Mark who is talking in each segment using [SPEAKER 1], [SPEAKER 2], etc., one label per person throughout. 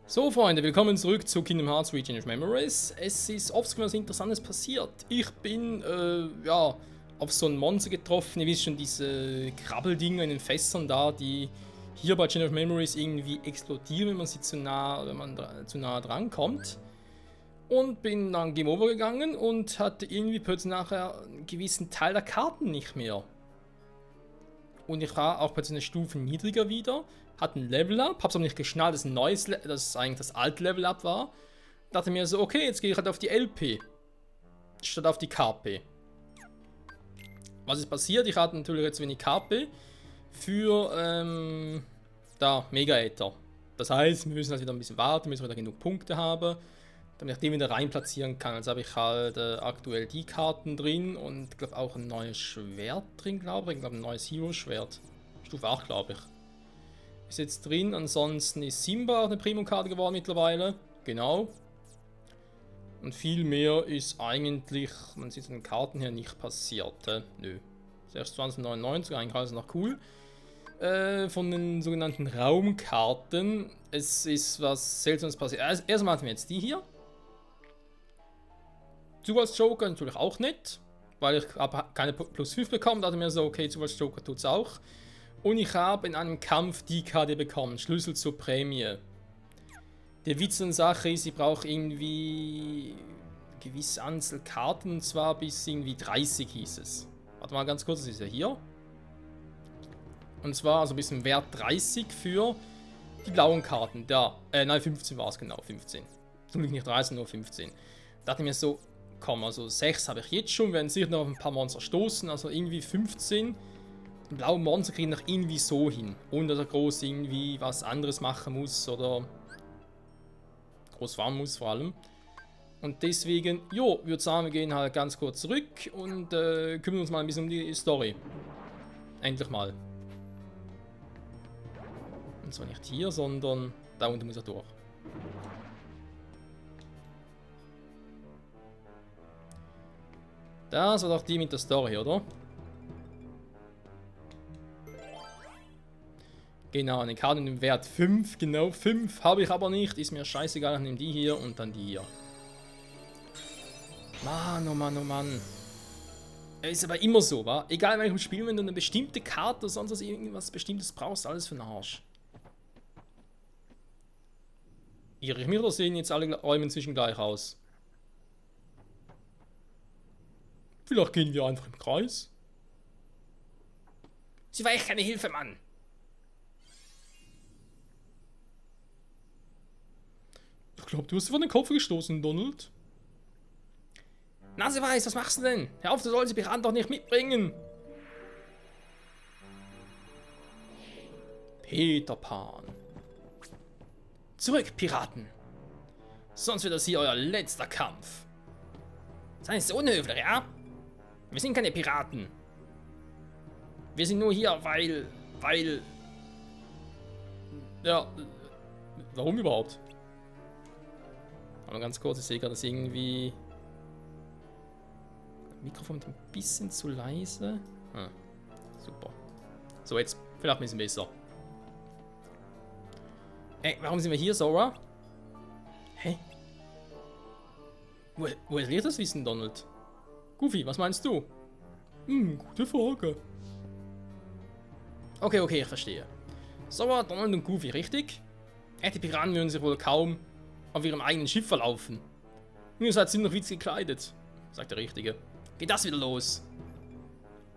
[SPEAKER 1] So Freunde, willkommen zurück zu Kingdom Hearts Region of Memories. Es ist offscreen was Interessantes passiert. Ich bin, auf so ein Monster getroffen. Ihr wisst schon, diese Krabbeldinger in den Fässern da, die hier bei Chain of Memories irgendwie explodieren, wenn man sie zu nah dran kommt. Und bin dann Game Over gegangen und hatte irgendwie plötzlich nachher einen gewissen Teil der Karten nicht mehr. Und ich war auch plötzlich eine Stufe niedriger wieder, hatte ein Level-Up, hab's aber nicht geschnallt, dass es eigentlich das alte Level-Up war. Dachte mir so, okay, jetzt gehe ich halt auf die LP, statt auf die KP. Was ist passiert? Ich hatte natürlich jetzt wenig KP für, Mega-Äther. Das heißt, wir müssen halt wieder ein bisschen warten, müssen wieder genug Punkte haben, damit ich den wieder rein platzieren kann. Also habe ich halt aktuell die Karten drin und ich glaube auch ein neues Schwert drin, glaube ich. Ich glaube ein neues Hero-Schwert. Stufe 8, glaube ich. Ist jetzt drin. Ansonsten ist Simba auch eine Primo-Karte geworden mittlerweile. Genau. Und viel mehr ist eigentlich, man sieht es an den Karten her, nicht passiert. Nö. 26,99, eigentlich alles noch cool. Von den sogenannten Raumkarten. Es ist was Seltsames passiert. Also, erstmal hatten wir jetzt die hier. Zufallsjoker natürlich auch nicht, weil ich habe keine plus 5 bekommen, da dachte ich mir so, okay, Zufallsjoker tut's auch. Und ich habe in einem Kampf die Karte bekommen, Schlüssel zur Prämie. Der Witz an der Sache ist, ich brauche irgendwie eine gewisse Anzahl Karten, und zwar bis irgendwie 30 hieß es. Warte mal ganz kurz, das ist ja hier. Und zwar also bis zum Wert 30 für die blauen Karten. Nein, 15 war es genau, 15. Zum Glück nicht 13, nur 15. Da dachte ich mir so, komm, also 6 habe ich jetzt schon, werden sicher noch auf ein paar Monster stoßen, also irgendwie 15. Den blauen Monster kriegen noch irgendwie so hin, ohne dass er groß irgendwie was anderes machen muss oder groß fahren muss vor allem. Und deswegen, jo, würde sagen, wir gehen halt ganz kurz zurück und kümmern uns mal ein bisschen um die Story. Endlich mal. Und zwar nicht hier, sondern da unten muss er durch. Das war doch die mit der Story, oder? Genau, eine Karte im Wert 5, genau 5 habe ich aber nicht, ist mir scheißegal, ich nehme die hier und dann die hier. Mann, oh Mann, oh Mann. Ist aber immer so, wa? Egal in welchem Spiel, wenn du eine bestimmte Karte oder sonst irgendwas Bestimmtes brauchst, alles für den Arsch. Irre ich mich oder sehen jetzt alle Räume inzwischen gleich aus? Vielleicht gehen wir einfach im Kreis. Sie war echt keine Hilfe, Mann. Ich glaube, du hast sie vor den Kopf gestoßen, Donald. Naseweiß, was machst du denn? Hör auf, du sollst die Piraten doch nicht mitbringen. Peter Pan. Zurück, Piraten. Sonst wird das hier euer letzter Kampf. Seid so unhöflich, ja? Wir sind keine Piraten. Wir sind nur hier, weil... Ja, warum überhaupt? Aber ganz kurz, ich sehe gerade, dass irgendwie... Das Mikrofon ist ein bisschen zu leise. Ah, super. So, jetzt vielleicht ein bisschen besser. Ey, warum sind wir hier, Sora? Hä? Woher wird das wissen, Donald? Goofy, was meinst du? Gute Frage. Okay, ich verstehe. Sora, Donald und Goofy, richtig? Die Piraten würden sich wohl kaum auf ihrem eigenen Schiff verlaufen. Und ihr seid ziemlich witzig gekleidet, sagt der Richtige. Geht das wieder los?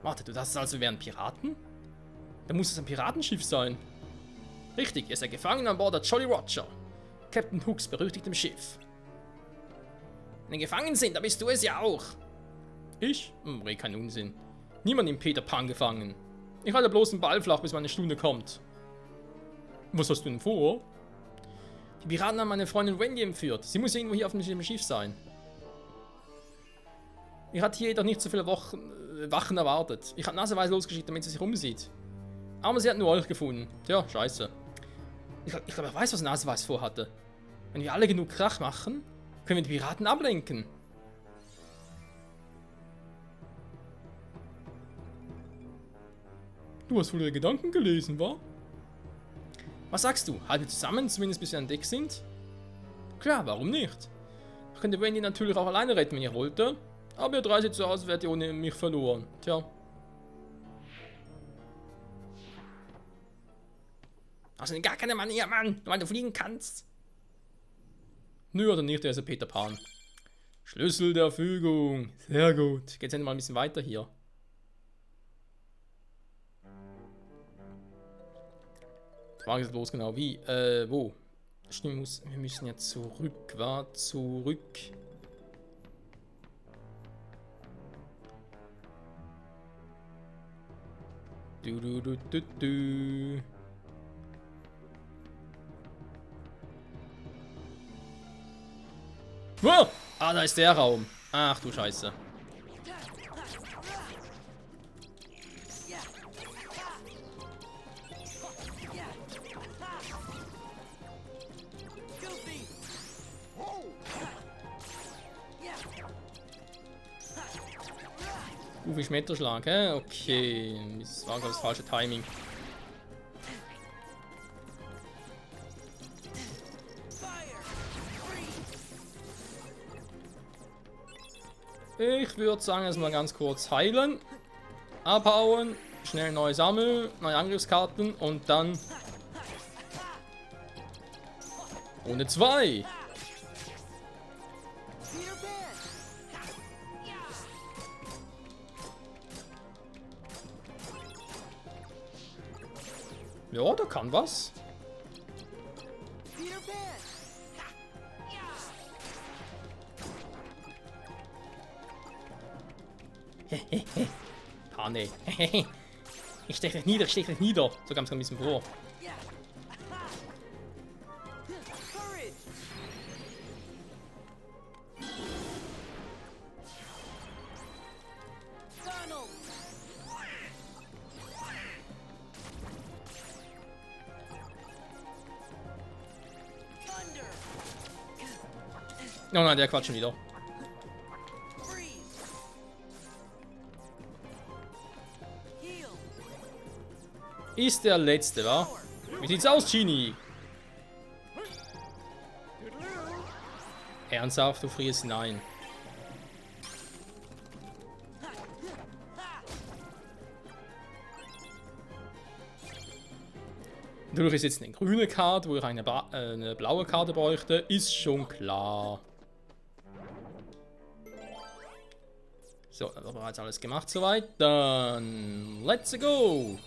[SPEAKER 1] Warte, du dachtest also, wir wären Piraten? Dann muss es ein Piratenschiff sein. Richtig, ihr seid gefangen an Bord der Jolly Roger, Captain Hooks berüchtigtem Schiff. Wenn ihr gefangen sind, dann bist du es ja auch. Ich? Red kein Unsinn. Niemand nimmt Peter Pan gefangen. Ich halte bloß den Ball flach, bis meine Stunde kommt. Was hast du denn vor? Die Piraten haben meine Freundin Wendy entführt. Sie muss irgendwo hier auf dem Schiff sein. Ich hatte hier jedoch nicht so viele Wachen erwartet. Ich habe Naseweiß losgeschickt, damit sie sich umsieht. Aber sie hat nur euch gefunden. Tja, scheiße. Ich glaube, ich weiß, was Naseweiß vorhatte. Wenn wir alle genug Krach machen, können wir die Piraten ablenken. Du hast wohl ihre Gedanken gelesen, wa? Was sagst du? Halten wir zusammen, zumindest bis wir an Deck sind? Klar, warum nicht? Ich könnte Wendy natürlich auch alleine retten, wenn ich wollte. Aber ihr drei sieht so aus, wärt ihr ohne mich verloren. Tja. Also gar keine Manier, Mann, weil du fliegen kannst. Nö, oder nicht, der ist ja Peter Pan. Schlüssel der Fügung. Sehr gut. Geht's endlich mal ein bisschen weiter hier. Die Frage ist bloß genau wie. Wo? Stimmt, wir müssen jetzt zurück, war zurück. Du. Wow! Ah, da ist der Raum. Ach du Scheiße. Wie Schmetterschlag, hä? Okay. Das war das falsche Timing. Ich würde sagen, erstmal ganz kurz heilen. Abhauen. Schnell neu sammeln. Neue Angriffskarten. Und dann... Runde 2. Ja, da kann was. Pane. Ich stech dich nieder, So kam es ein bisschen vor. Oh nein, der quatscht schon wieder. Ist der letzte, wa? Wie sieht's aus, Genie? Ernsthaft, du frierst? Nein. Natürlich ist jetzt eine grüne Karte, wo ich eine blaue Karte bräuchte, ist schon klar. So, dann haben wir jetzt alles gemacht soweit. Dann let's go!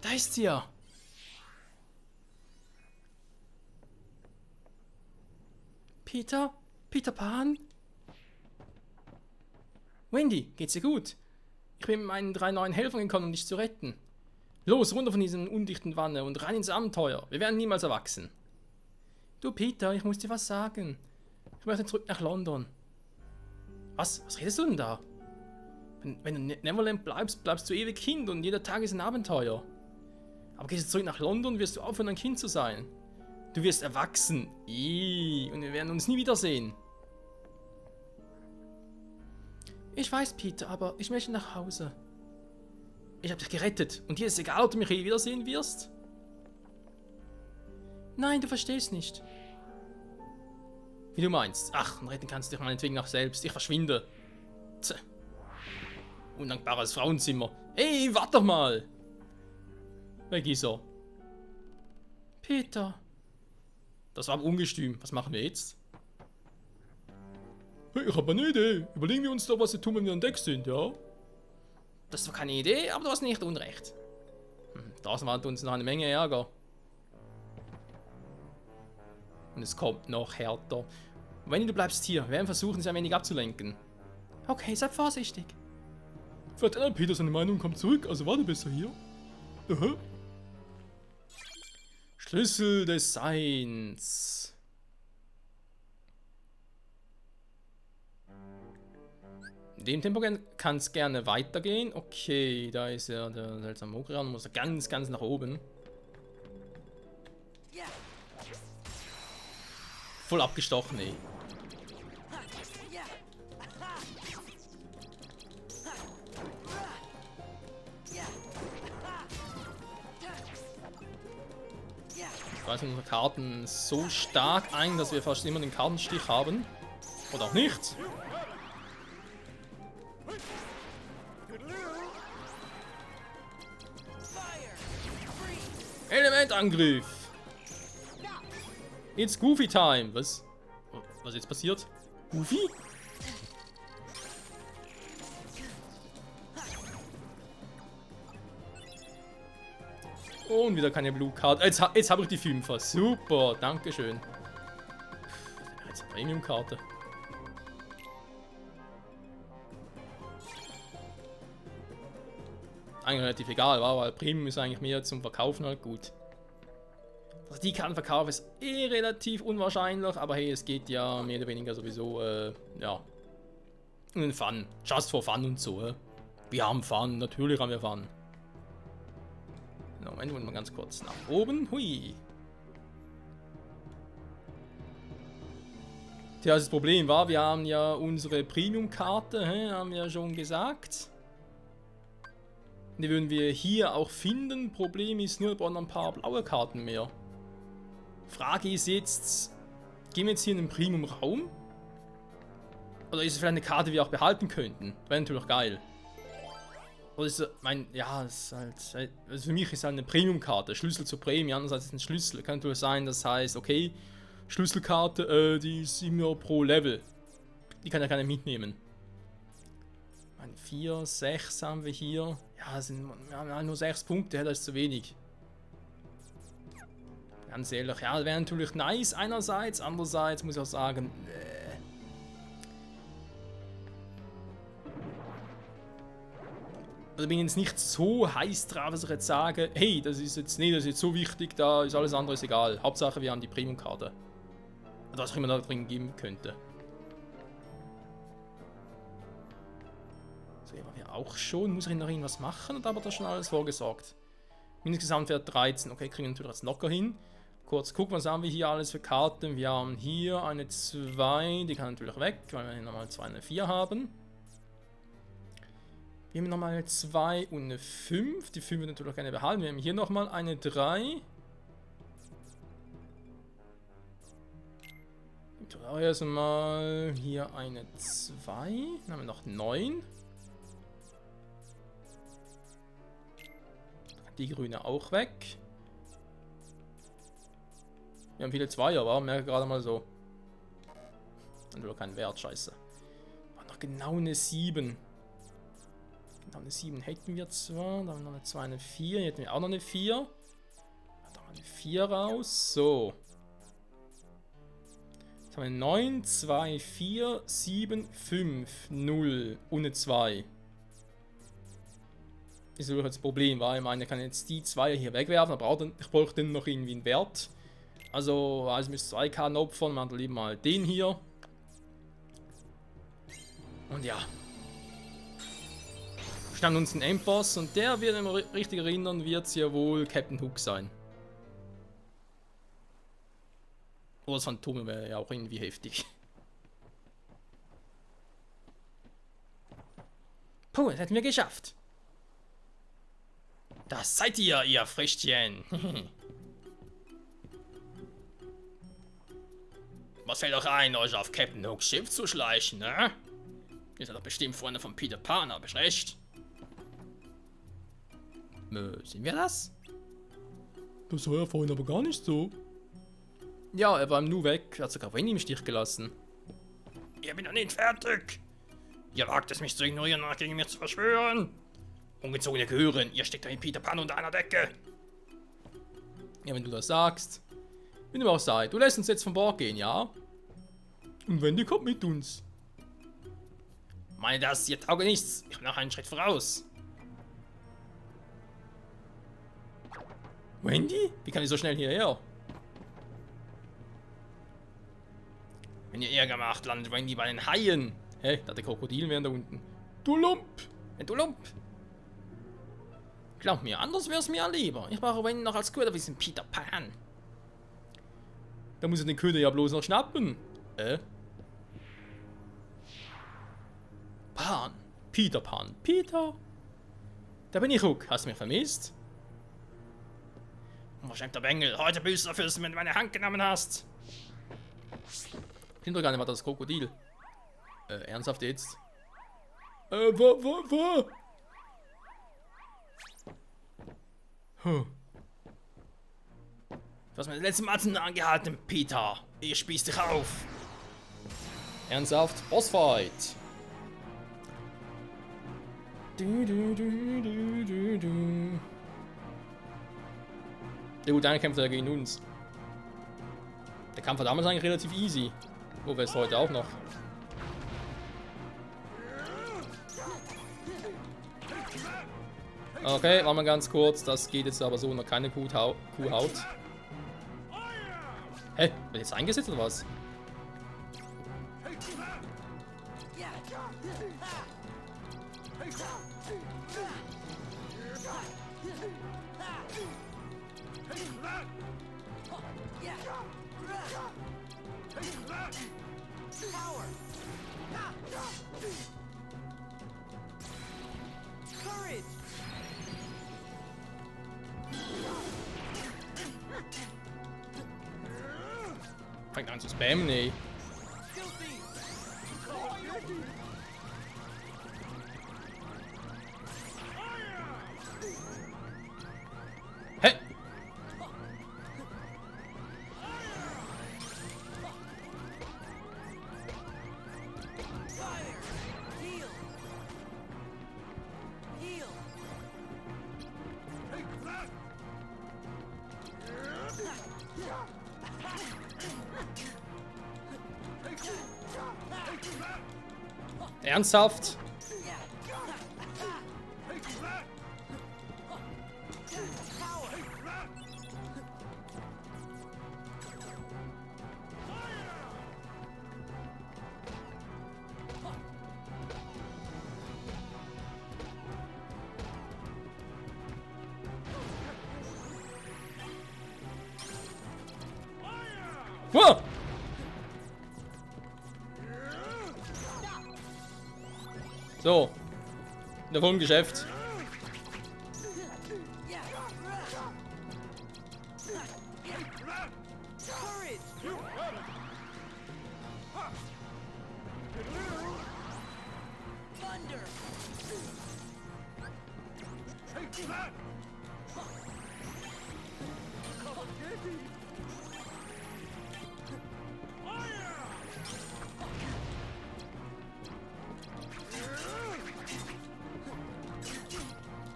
[SPEAKER 1] Da ist sie ja. Peter? Peter Pan? Wendy, geht's dir gut? Ich bin mit meinen 3 neuen Helfern gekommen, um dich zu retten. Los, runter von diesem undichten Wanne und rein ins Abenteuer. Wir werden niemals erwachsen. Du Peter, ich muss dir was sagen. Ich möchte zurück nach London. Was? Was redest du denn da? Wenn du in Neverland bleibst, bleibst du ewig Kind und jeder Tag ist ein Abenteuer. Aber gehst du zurück nach London, wirst du aufhören, ein Kind zu sein. Du wirst erwachsen. Und wir werden uns nie wiedersehen. Ich weiß, Peter, aber ich möchte nach Hause. Ich habe dich gerettet und dir ist egal, ob du mich je wiedersehen wirst? Nein, du verstehst nicht. Wie du meinst. Ach, und retten kannst du dich meinetwegen auch selbst. Ich verschwinde. Tch. Undankbares Frauenzimmer. Ey, warte doch mal. Weg ist er. Peter. Das war ungestüm. Was machen wir jetzt? Hey, ich habe eine Idee. Überlegen wir uns doch, was wir tun, wenn wir an Deck sind, ja? Das ist zwar keine Idee, aber du hast nicht unrecht. Draußen wartet uns noch eine Menge Ärger. Und es kommt noch härter. Wenn du bleibst hier, wir werden versuchen, sie ein wenig abzulenken. Okay, sei vorsichtig. Vielleicht ändert Peter seine Meinung und kommt zurück, also warte besser hier. Aha. Schlüssel des Seins. In dem Tempo kann es gerne weitergehen. Okay, da ist ja der seltsame Mogrian, muss er ganz nach oben. Voll abgestochen, ey. Schmeißen unsere Karten so stark ein, dass wir fast immer den Kartenstich haben. Oder auch nicht. Elementangriff! It's Goofy Time! Was? Was jetzt passiert? Goofy? Und wieder keine Blue Card. Jetzt habe ich die 5er. Super, dankeschön. Jetzt eine Premium-Karte. Eigentlich relativ egal, weil Premium ist eigentlich mehr zum Verkaufen halt gut. Also die Kartenverkauf ist eh relativ unwahrscheinlich, aber hey, es geht ja mehr oder weniger sowieso, ja, um den Fun. Just for Fun und so. Wir haben Fun, natürlich haben wir Fun. Moment, wollen wir mal ganz kurz nach oben. Hui. Tja, das Problem war, wir haben ja unsere Premium-Karte, haben wir ja schon gesagt. Die würden wir hier auch finden. Problem ist nur, wir brauchen ein paar blaue Karten mehr. Frage ist jetzt, gehen wir jetzt hier in den Premium-Raum? Oder ist es vielleicht eine Karte, die wir auch behalten könnten? Wäre natürlich geil. Oder ist es, ja, es ist halt, also für mich ist es halt eine Premium-Karte, Schlüssel zur Prämie, andererseits ist es ein Schlüssel. Kann natürlich sein, das heißt, okay, Schlüsselkarte, die ist immer pro Level. Die kann ja keiner mitnehmen. 4, 6 haben wir hier. Ja, wir haben nur 6 Punkte, das ist zu wenig. Ganz ehrlich, ja, das wäre natürlich nice einerseits, andererseits muss ich auch sagen, also bin ich jetzt nicht so heiß drauf, dass ich jetzt sage, hey, das ist jetzt so wichtig, da ist alles andere ist egal. Hauptsache, wir haben die Premium-Karte. Was auch immer da drin geben könnte. So, hier waren wir auch schon. Muss ich noch irgendwas machen oder habe ich da schon alles vorgesorgt? Insgesamt wäre 13. Okay, kriegen wir natürlich jetzt locker hin. Kurz gucken, was haben wir hier alles für Karten. Wir haben hier eine 2, die kann natürlich weg, weil wir hier nochmal 2 und eine 4 haben. Wir haben nochmal eine 2 und eine 5. Die 5 wird natürlich gerne behalten. Wir haben hier nochmal eine 3. Erstmal hier eine 2. Dann haben wir noch 9. Die grüne auch weg. Wir haben viele 2, aber merke gerade mal so. Natürlich keinen Wert, scheiße. War noch genau eine 7. Genau eine 7 hätten wir zwar. Dann haben wir noch eine 2, eine 4. Hier hätten wir auch noch eine 4. Da haben wir eine 4 raus. So. Jetzt haben wir 9, 2, 4, 7, 5, 0 und eine 2. Ist natürlich das Problem, weil ich meine, ich kann jetzt die 2 hier wegwerfen, aber ich brauche dann noch irgendwie einen Wert. Also ich müsste 2 Karten opfern, man hat lieber mal den hier. Und ja. Stand uns ein Endboss und der wird, wenn wir richtig erinnern, wird es ja wohl Captain Hook sein. Oder das Phantom wäre ja auch irgendwie heftig. Puh, das hätten wir geschafft. Das seid ihr Früchtchen. Was fällt euch ein, euch auf Captain Hooks Schiff zu schleichen, ne? Ihr seid doch bestimmt Freunde von Peter Pan, hab ich recht? Sind wir das? Das war ja vorhin aber gar nicht so. Ja, er war im Nu weg, er hat sogar Wendy im Stich gelassen. Ihr bin doch nicht fertig! Ihr wagt es, mich zu ignorieren und gegen mich zu verschwören! Ungezogene Gehören, ihr steckt doch in Peter Pan unter einer Decke! Ja, wenn du das sagst. Wie du auch sei, du lässt uns jetzt von Bord gehen, ja? Und Wendy kommt mit uns. Meine das, ihr tauge nichts, ich bin noch einen Schritt voraus. Wendy? Wie kann ich so schnell hierher? Wenn ihr Ärger macht, landet Wendy bei den Haien. Hä? Da der Krokodil wären da unten. Du Lump! Du Lump! Glaub mir, anders wär's mir lieber. Ich brauche Wendy noch als Köder wie ein Peter Pan. Da muss er den Köder ja bloß noch schnappen. Pan. Peter Pan. Peter? Da bin ich, Hook. Hast du mich vermisst? Verschämter Bengel, heute büßt du dafür, dass du mir meine Hand genommen hast. Hintergrund war das Krokodil. Ernsthaft jetzt? Wo? Huh. Du hast meine letzten Matzen angehalten, Peter. Ich spieß dich auf. Ernsthaft? Bossfight. Ja gut, einer kämpft ja gegen uns. Der Kampf war damals eigentlich relativ easy. Wo wäre es heute auch noch? Okay, war mal ganz kurz. Das geht jetzt aber so noch keine Kuhhaut. Hä? Wird jetzt eingesetzt oder was? Fängt an zu spammen, ey. Hä? Ernsthaft? Wow! So. In der vollen Geschäft.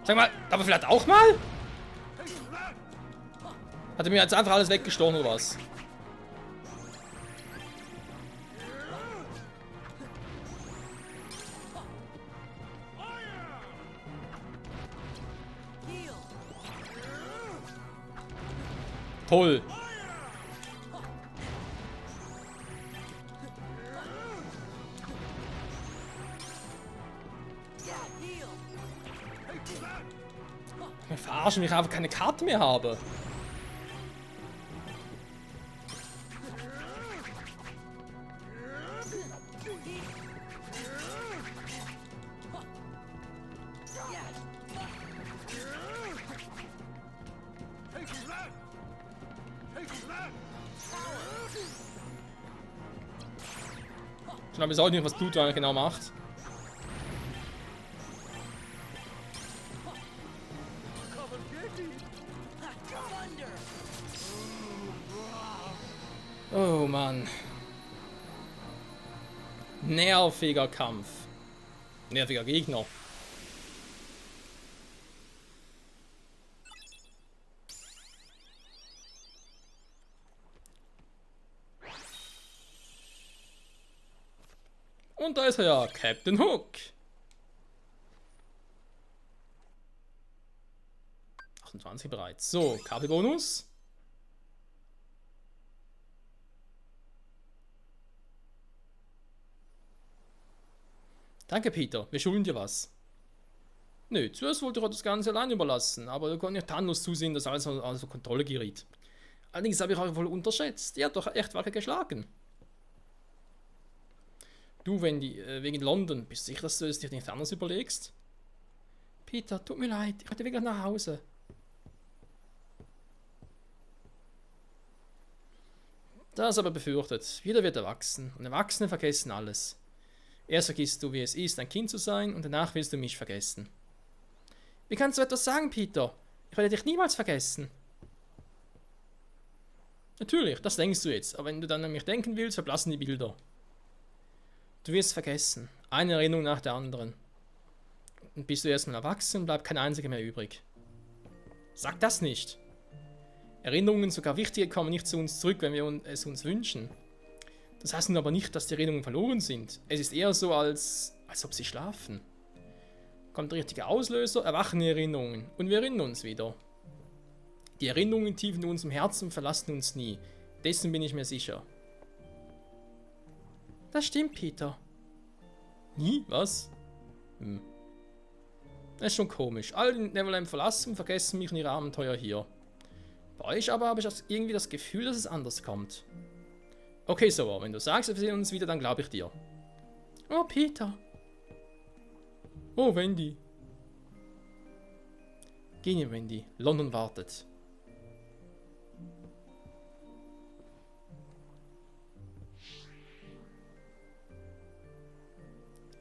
[SPEAKER 1] Sag mal, aber vielleicht auch mal? Hat er mir jetzt einfach alles weggestochen oder was? Toll. Verarschen, ich einfach keine Karte mehr habe. Ich glaube, wir sollten nicht, was Pluto eigentlich genau macht. Oh Mann. Nerviger Kampf. Nerviger Gegner. Und da ist er ja, Captain Hook. 28 bereits. So, KP-Bonus. Danke, Peter. Wir schulden dir was. Nö, zuerst wollte ich das Ganze allein überlassen, aber da konnte ich Thanos zusehen, dass alles außer Kontrolle geriet. Allerdings habe ich euch wohl unterschätzt. Ihr habt doch echt wacker geschlagen. Du, wegen London, bist du sicher, dass du es dir nicht anders überlegst? Peter, tut mir leid, ich möchte wirklich nach Hause. Das aber befürchtet. Jeder wird erwachsen. Und Erwachsene vergessen alles. Erst vergisst du, wie es ist, ein Kind zu sein, und danach willst du mich vergessen. Wie kannst du etwas sagen, Peter? Ich werde dich niemals vergessen. Natürlich, das denkst du jetzt. Aber wenn du dann an mich denken willst, verblassen die Bilder. Du wirst vergessen. Eine Erinnerung nach der anderen. Und bist du erstmal erwachsen, bleibt kein einziger mehr übrig. Sag das nicht. Erinnerungen, sogar wichtige, kommen nicht zu uns zurück, wenn wir es uns wünschen. Das heißt nun aber nicht, dass die Erinnerungen verloren sind. Es ist eher so, als ob sie schlafen. Kommt der richtige Auslöser, erwachen die Erinnerungen und wir erinnern uns wieder. Die Erinnerungen tief in unserem Herzen verlassen uns nie. Dessen bin ich mir sicher. Das stimmt, Peter. Nie? Was? Das ist schon komisch. Alle, die Neverland verlassen, vergessen mich und ihre Abenteuer hier. Bei euch aber habe ich irgendwie das Gefühl, dass es anders kommt. Okay, so, wenn du sagst, wir sehen uns wieder, dann glaube ich dir. Oh, Peter. Oh, Wendy. Geh, Wendy. London wartet.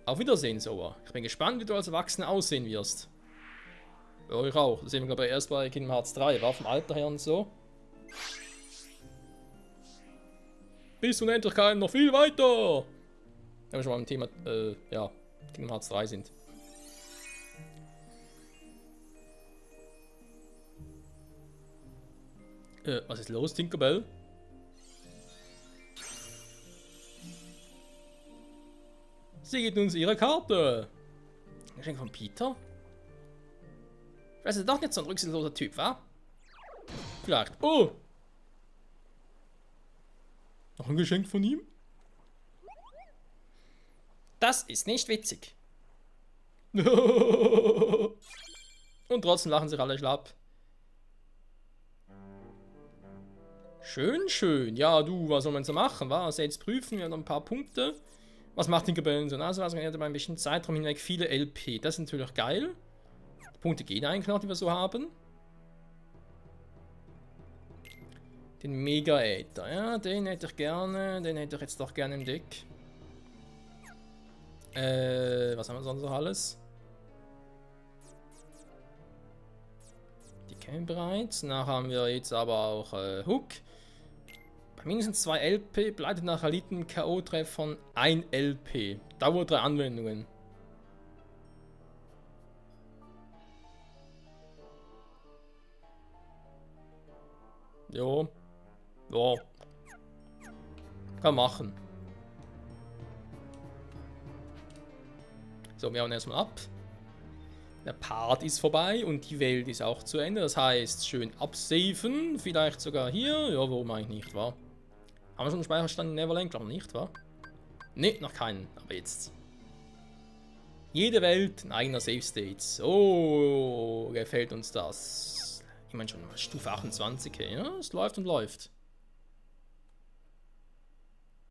[SPEAKER 1] Auf Wiedersehen, Soa. Ich bin gespannt, wie du als Erwachsener aussehen wirst. Bei euch auch. Das sehen wir, glaube ich, erst bei Kingdom Hearts 3. War vom Alter her und so. Bis Unendlichkeit noch viel weiter! Wenn wir schon mal im Thema, ja, Kingdom Hearts 3 sind. Was ist los, Tinkerbell? Sie gibt uns ihre Karte. Geschenk von Peter? Vielleicht ist er doch nicht so ein rücksichtsloser Typ, wa? Vielleicht. Oh! Noch ein Geschenk von ihm? Das ist nicht witzig. Und trotzdem lachen sich alle schlapp. Schön, schön. Ja, du, was soll man so machen? Was jetzt prüfen? Wir haben noch ein paar Punkte. Was macht Tinkerbell so? Also, wir haben ein bisschen Zeitraum hinweg viele LP. Das ist natürlich geil. Die Punkte gehen eigentlich noch, die wir so haben. Den Mega Äther. Ja, den hätte ich gerne. Den hätte ich jetzt doch gerne im Deck. Was haben wir sonst noch alles? Die kennen wir bereits. Danach haben wir jetzt aber auch Hook. Bei mindestens 2 LP bleibt nach Eliten K.O.-Treffern 1 LP. Dauer 3 Anwendungen. Jo. Ja. Kann machen. So, wir hauen erstmal ab. Der Part ist vorbei und die Welt ist auch zu Ende. Das heißt, schön absaven. Vielleicht sogar hier. Ja, warum eigentlich nicht, wa? Haben wir schon einen Speicherstand in Neverland? Glaube nicht, wa? Ne, noch keinen. Aber jetzt. Jede Welt ein eigener Save State. So gefällt uns das. Ich meine schon Stufe 28. Ja, es läuft und läuft.